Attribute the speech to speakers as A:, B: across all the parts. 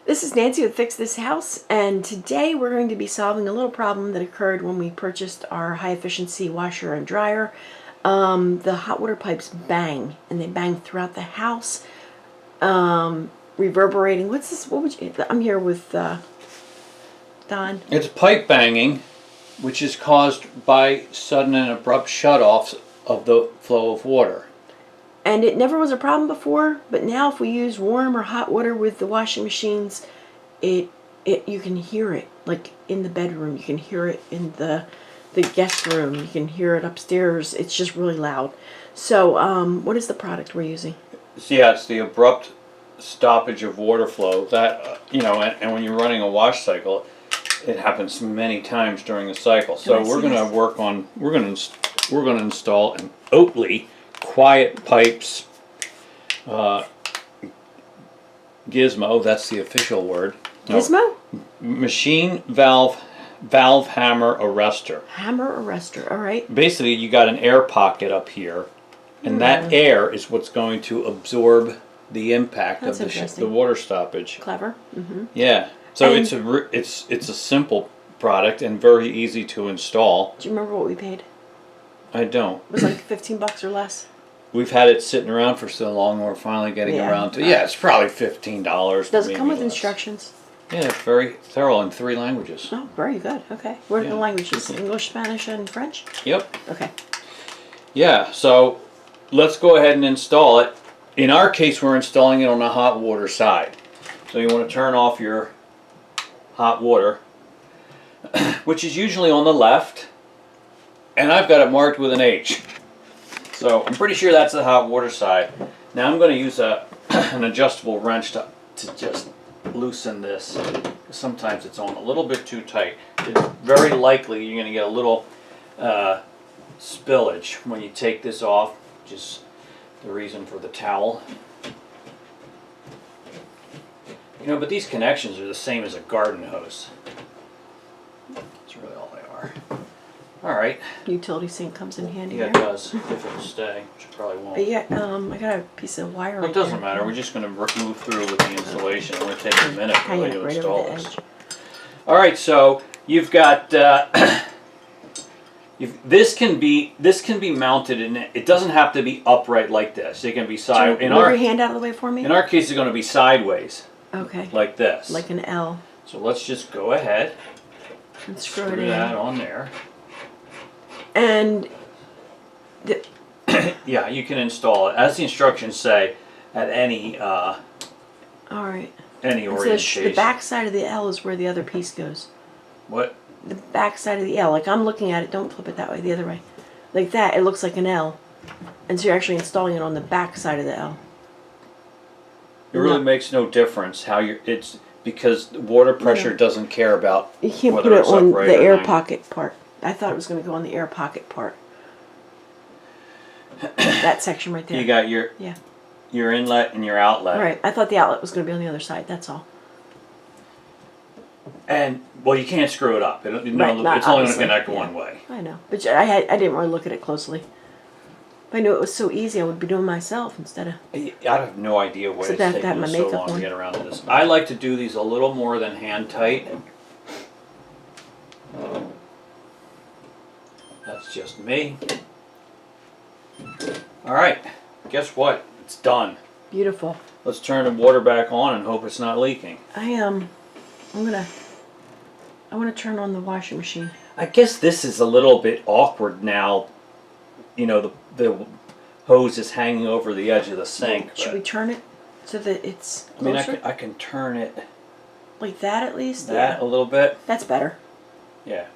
A: This is Nancy with Fix This House, and today we're going to be solving a little problem that occurred when we purchased our high-efficiency washer and dryer. The hot water pipes bang, and they bang throughout the house, reverberating. What's this? What would you? I'm here with Don.
B: It's pipe banging, which is caused by sudden and abrupt shutoffs of the flow of water.
A: And it never was a problem before, but now if we use warm or hot water with the washing machines, you can hear it, like in the bedroom. You can hear it in the guest room. You can hear it upstairs. It's just really loud. So what is the product we're using?
B: So yeah, it's the abrupt stoppage of water flow. That and when you're running a wash cycle, it happens many times during the cycle. So we're going to install an Oatey quiet pipes gizmo. That's the official word.
A: Gizmo?
B: Machine valve hammer arrestor.
A: Hammer arrestor. All right.
B: Basically, you got an air pocket up here, and that air is what's going to absorb the impact of the water stoppage.
A: Clever. Mm-hmm.
B: Yeah. So it's a simple product and very easy to install.
A: Do you remember what we paid?
B: I don't.
A: It was like $15 or less.
B: We've had it sitting around for so long, we're finally getting around to. Yeah, it's probably $15.
A: Does it come with instructions?
B: Yeah, it's very thorough in 3 languages.
A: Oh, very good. Okay. What are the languages? English, Spanish, and French?
B: Yep.
A: Okay.
B: Yeah, so let's go ahead and install it. In our case, we're installing it on the hot water side. So you want to turn off your hot water, which is usually on the left, and I've got it marked with an H. So I'm pretty sure that's the hot water side. Now I'm going to use an adjustable wrench to just loosen this. Sometimes it's on a little bit too tight. It's very likely you're going to get a little spillage when you take this off, which is the reason for the towel. But these connections are the same as a garden hose. That's really all they are. All right.
A: Utility sink comes in handy.
B: Yeah, it does, if it'll stay, which it probably won't.
A: Yeah, I got a piece of wire.
B: Well, it doesn't matter. We're just going to move through with the installation. We're going to take a minute really to install this. All right, so you've got this can be mounted, and it doesn't have to be upright like this. It can be sideways.
A: Move your hand out of the way for me.
B: In our case, it's going to be sideways.
A: Okay.
B: Like this.
A: Like an L.
B: So let's just go ahead
A: and screw it in.
B: That on there.
A: And
B: yeah, you can install it as the instructions say at any
A: all right.
B: Any orientation.
A: The back side of the L is where the other piece goes.
B: What?
A: The back side of the L. Like I'm looking at it. Don't flip it that way. The other way. Like that. It looks like an L. And so you're actually installing it on the back side of the L.
B: It really makes no difference how it's because water pressure doesn't care about.
A: You can't put it on the air pocket part. I thought it was going to go on the air pocket part. That section right there.
B: You got your inlet and your outlet.
A: Right. I thought the outlet was going to be on the other side. That's all.
B: And well, you can't screw it up. It's only going to connect one way.
A: I know, but I didn't really look at it closely. If I knew it was so easy, I would be doing it myself instead of.
B: I have no idea why it's taking us so long to get around to this. I like to do these a little more than hand tight. That's just me. All right, guess what? It's done.
A: Beautiful.
B: Let's turn the water back on and hope it's not leaking.
A: I want to turn on the washing machine.
B: I guess this is a little bit awkward now. The hose is hanging over the edge of the sink.
A: Should we turn it so that it's closer?
B: I mean, I can turn it
A: like that at least.
B: A little bit.
A: That's better.
B: Yeah.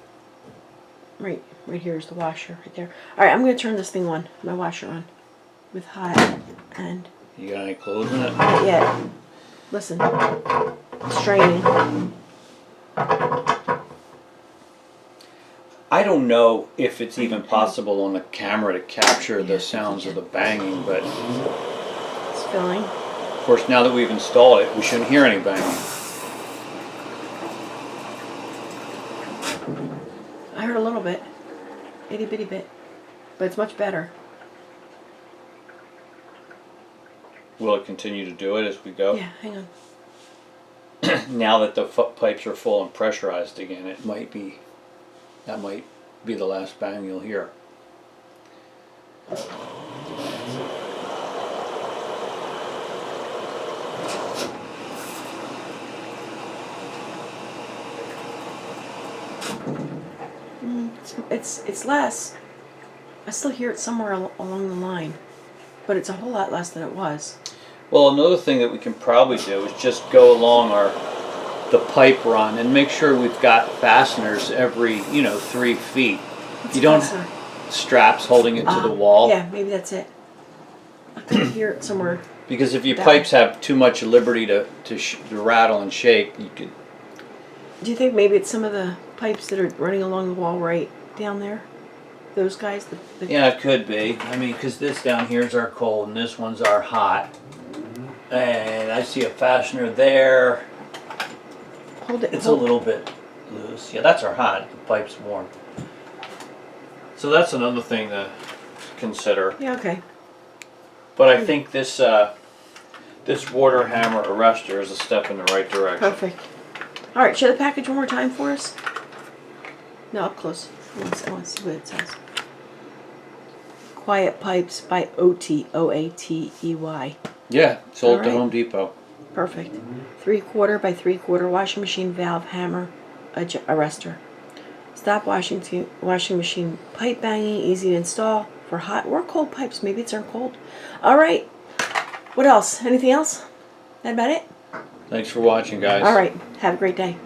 A: Right here is the washer right there. All right, I'm going to turn this thing on, my washer on, with hot and.
B: You got any clothes in it?
A: Not yet. Listen, it's straining.
B: I don't know if it's even possible on the camera to capture the sounds of the banging, but
A: it's filling.
B: Of course, now that we've installed it, we shouldn't hear any banging.
A: I heard a little bit, itty bitty bit, but it's much better.
B: Will it continue to do it as we go?
A: Yeah, hang on.
B: now that the pipes are full and pressurized again, that might be the last bang you'll hear.
A: It's less. I still hear it somewhere along the line, but it's a whole lot less than it was.
B: Well, another thing that we can probably do is just go along the pipe run and make sure we've got fasteners every 3 feet.
A: What's
B: You don't
A: fastener?
B: straps holding it to the wall.
A: Yeah, maybe that's it. I can hear it somewhere.
B: Because if your pipes have too much liberty to rattle and shake, you could.
A: Do you think maybe it's some of the pipes that are running along the wall right down there? Those guys?
B: Yeah, it could be. I mean, because this down here is our cold and this one's our hot. And I see a fastener there.
A: Hold it.
B: It's a little bit loose. Yeah, that's our hot. The pipe's warm. So that's another thing to consider.
A: Yeah, okay.
B: But I think this water hammer arrestor is a step in the right direction.
A: Perfect. All right, show the package one more time for us. No, up close. I want to see what it says. Quiet Pipes by Oatey, Oatey.
B: Yeah, sold
A: All
B: to
A: right.
B: Home Depot.
A: Perfect. 3/4 by 3/4 washing machine valve hammer arrestor. Stop washing machine pipe banging, easy to install for hot or cold pipes. Maybe it's our cold. All right. What else? Anything else? That about it?
B: Thanks for watching, guys.
A: All right. Have a great day.